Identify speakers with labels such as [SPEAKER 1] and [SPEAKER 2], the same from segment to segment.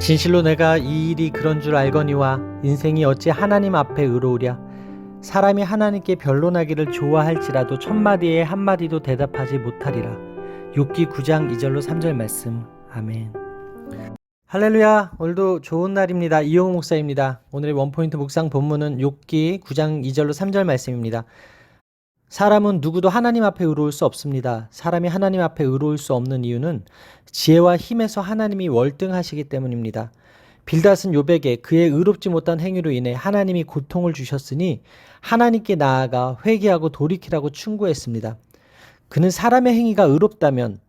[SPEAKER 1] 진실로 내가 이 일이 그런 줄 알거니와 인생이 어찌 하나님 앞에 의로우랴. 사람이 하나님께 변론하기를 좋아할지라도 천마디에 한마디도 대답하지 못하리라. 욥기 9장 2절로 3절 말씀. 아멘. 할렐루야. 오늘도 좋은 날입니다. 이용우 목사입니다. 오늘의 원포인트 묵상 본문은 욥기 9장 2절로 3절 말씀입니다. 사람은 누구도 하나님 앞에 의로울 수 없습니다. 사람이 하나님 앞에 의로울 수 없는 이유는 지혜와 힘에서 하나님이 월등하시기 때문입니다. 빌닷은 욥에게 그의 의롭지 못한 행위로 인해 하나님이 고통을 주셨으니 하나님께 나아가 회개하고 돌이키라고 충고했습니다. 그는 사람의 행위가 의롭다면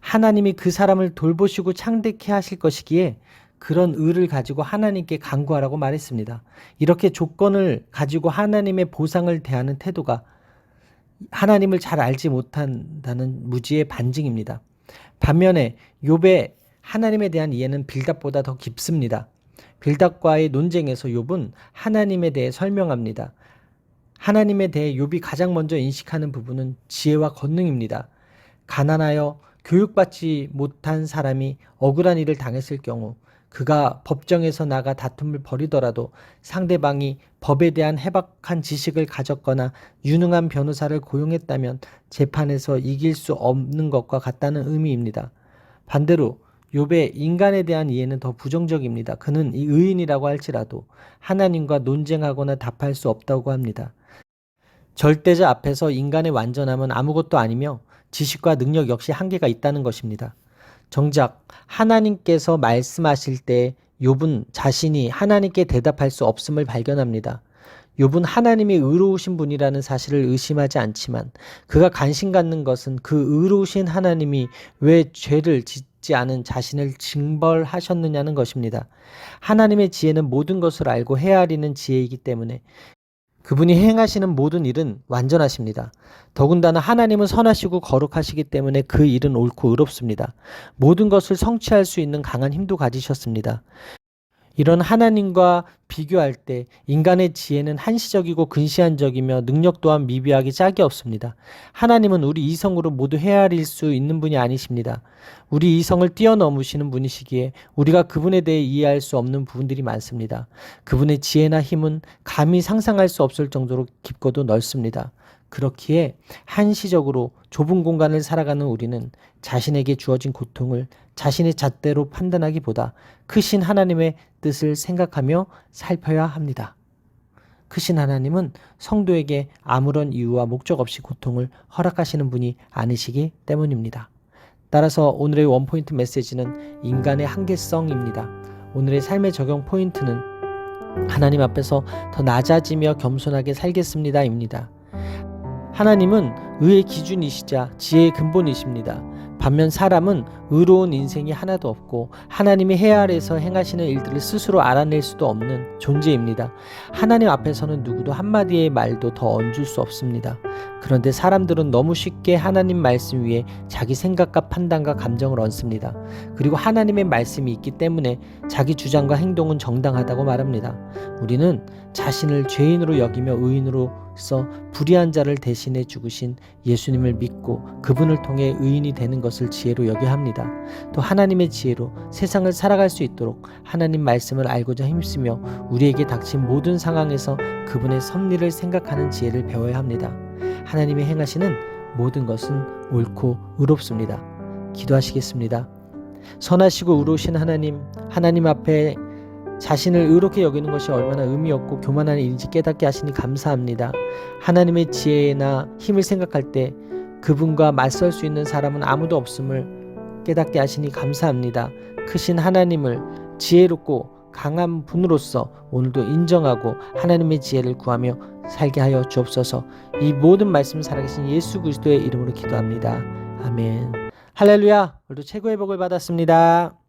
[SPEAKER 1] 하나님이 그 사람을 돌보시고 창대케 하실 것이기에 그런 의를 가지고 하나님께 간구하라고 말했습니다. 이렇게 조건을 가지고 하나님의 보상을 대하는 태도가 하나님을 잘 알지 못한다는 무지의 반증입니다. 반면에 욥의 하나님에 대한 이해는 빌닷보다 더 깊습니다. 빌닷과의 논쟁에서 욥은 하나님에 대해 설명합니다. 하나님에 대해 욥이 가장 먼저 인식하는 부분은 지혜와 권능입니다. 가난하여 교육받지 못한 사람이 억울한 일을 당했을 경우 그가 법정에서 나가 다툼을 벌이더라도 상대방이 법에 대한 해박한 지식을 가졌거나 유능한 변호사를 고용했다면 재판에서 이길 수 없는 것과 같다는 의미입니다. 반대로 욥의 인간에 대한 이해는 더 부정적입니다. 그는 이 의인이라고 할지라도 하나님과 논쟁하거나 답할 수 없다고 합니다. 절대자 앞에서 인간의 완전함은 아무것도 아니며 지식과 능력 역시 한계가 있다는 것입니다. 정작 하나님께서 말씀하실 때 욥은 자신이 하나님께 대답할 수 없음을 발견합니다. 욥은 하나님이 의로우신 분이라는 사실을 의심하지 않지만 그가 관심 갖는 것은 그 의로우신 하나님이 왜 죄를 짓지 않은 자신을 징벌하셨느냐는 것입니다. 하나님의 지혜는 모든 것을 알고 헤아리는 지혜이기 때문에 그분이 행하시는 모든 일은 완전하십니다. 더군다나 하나님은 선하시고 거룩하시기 때문에 그 일은 옳고 의롭습니다. 모든 것을 성취할 수 있는 강한 힘도 가지셨습니다. 이런 하나님과 비교할 때 인간의 지혜는 한시적이고 근시안적이며 능력 또한 미비하게 짝이 없습니다. 하나님은 우리 이성으로 모두 헤아릴 수 있는 분이 아니십니다. 우리 이성을 뛰어넘으시는 분이시기에 우리가 그분에 대해 이해할 수 없는 부분들이 많습니다. 그분의 지혜나 힘은 감히 상상할 수 없을 정도로 깊고도 넓습니다. 그렇기에 한시적으로 좁은 공간을 살아가는 우리는 자신에게 주어진 고통을 자신의 잣대로 판단하기보다 크신 하나님의 뜻을 생각하며 살펴야 합니다. 크신 하나님은 성도에게 아무런 이유와 목적 없이 고통을 허락하시는 분이 아니시기 때문입니다. 따라서 오늘의 원포인트 메시지는 인간의 한계성입니다. 오늘의 삶의 적용 포인트는 하나님 앞에서 더 낮아지며 겸손하게 살겠습니다입니다. 하나님은 의의 기준이시자 지혜의 근본이십니다. 반면 사람은 의로운 인생이 하나도 없고 하나님이 해아래서 행하시는 일들을 스스로 알아낼 수도 없는 존재입니다. 하나님 앞에서는 누구도 한마디의 말도 더 얹을 수 없습니다. 그런데 사람들은 너무 쉽게 하나님 말씀 위에 자기 생각과 판단과 감정을 얹습니다. 그리고 하나님의 말씀이 있기 때문에 자기 주장과 행동은 정당하다고 말합니다. 우리는 자신을 죄인으로 여기며 의인으로서 불의한 자를 대신해 죽으신 예수님을 믿고 그분을 통해 의인이 되는 것을 지혜로 여겨야 합니다. 또 하나님의 지혜로 세상을 살아갈 수 있도록 하나님 말씀을 알고자 힘쓰며 우리에게 닥친 모든 상황에서 그분의 섭리를 생각하는 지혜를 배워야 합니다. 하나님이 행하시는 모든 것은 옳고 의롭습니다. 기도하시겠습니다. 선하시고 의로우신 하나님 앞에 자신을 의롭게 여기는 것이 얼마나 의미 없고 교만한 일인지 깨닫게 하시니 감사합니다. 하나님의 지혜나 힘을 생각할 때 그분과 맞설 수 있는 사람은 아무도 없음을 깨닫게 하시니 감사합니다. 크신 하나님을 지혜롭고 강한 분으로서 오늘도 인정하고 하나님의 지혜를 구하며 살게 하여 주옵소서. 이 모든 말씀 살아계신 예수 그리스도의 이름으로 기도합니다. 아멘. 할렐루야. 오늘도 최고의 복을 받았습니다.